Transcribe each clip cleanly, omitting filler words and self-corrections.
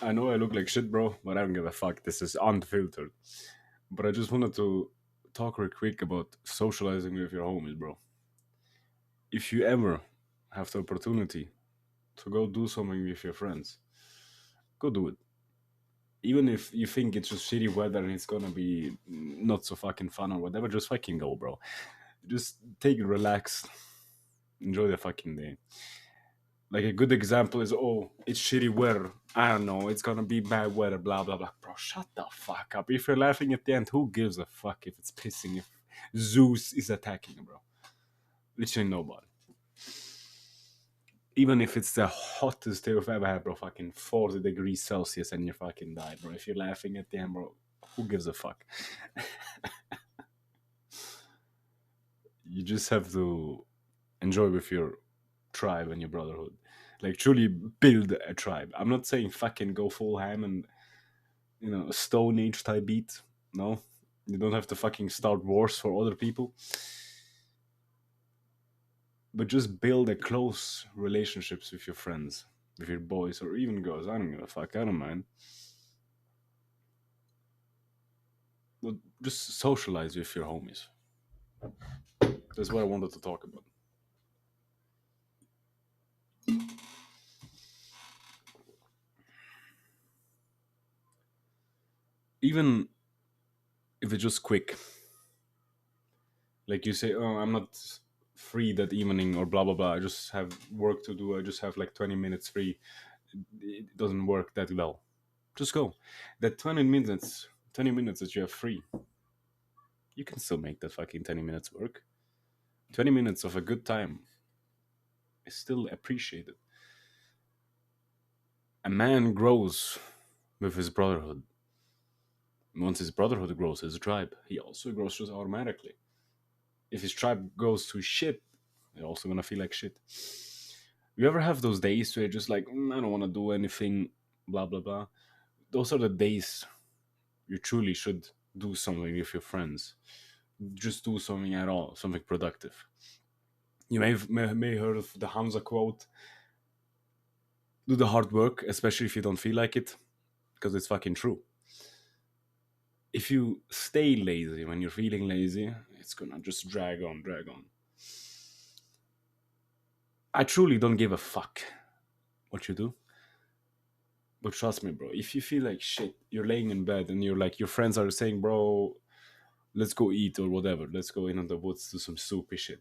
I know I look like shit, bro, but I don't give a fuck. This is unfiltered. But I just wanted to talk real quick about socializing with your homies, bro. If you ever have the opportunity to go do something with your friends, go do it. Even if you think it's just shitty weather and it's gonna be not so fucking fun or whatever, just fucking go, bro. Just take it relaxed, enjoy the fucking day. Like a good example is, oh, it's shitty weather. I don't know, it's gonna be bad weather, blah blah blah. Bro, shut the fuck up. If you're laughing at the end, who gives a fuck if it's pissing, if Zeus is attacking, bro? Literally nobody. Even if it's the hottest day you've ever had, bro, fucking 40 degrees Celsius and you fucking die, bro. If you're laughing at the end, bro, who gives a fuck? You just have to enjoy with your tribe and your brotherhood. Like truly build a tribe. I'm not saying fucking go full ham and a Stone Age type beat. No, you don't have to fucking start wars for other people, but just build a close relationships with your friends, with your boys or even girls. I don't give a fuck. I don't mind. But just socialize with your homies. That's what I wanted to talk about. Even if it's just quick, like you say, oh, I'm not free that evening or blah blah blah. I just have work to do. I just have like 20 minutes free. It doesn't work that well. Just go. That 20 minutes that you have free, you can still make that fucking 20 minutes work. 20 minutes of a good time is still appreciated. A man grows with his brotherhood. Once his brotherhood grows, his tribe, he also grows just automatically. If his tribe goes to shit, they're also gonna feel like shit. You ever have those days where you're just like, I don't want to do anything, blah blah blah. Those are the days you truly should do something with your friends. Just do something at all, something productive. You may heard of the Hamza quote: "Do the hard work, especially if you don't feel like it," because it's fucking true. If you stay lazy when you're feeling lazy, it's gonna just drag on, drag on. I truly don't give a fuck what you do. But trust me, bro, if you feel like shit, you're laying in bed and you're like, your friends are saying, bro, let's go eat or whatever. Let's go in the woods, do some soupy shit.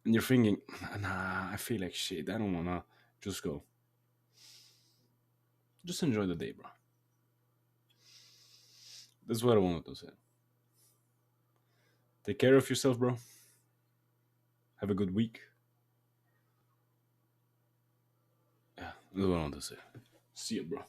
And you're thinking, nah, I feel like shit. I don't wanna. Just go. Just enjoy the day, bro. That's what I wanted to say. Take care of yourself, bro. Have a good week. Yeah, that's what I wanted to say. See you, bro.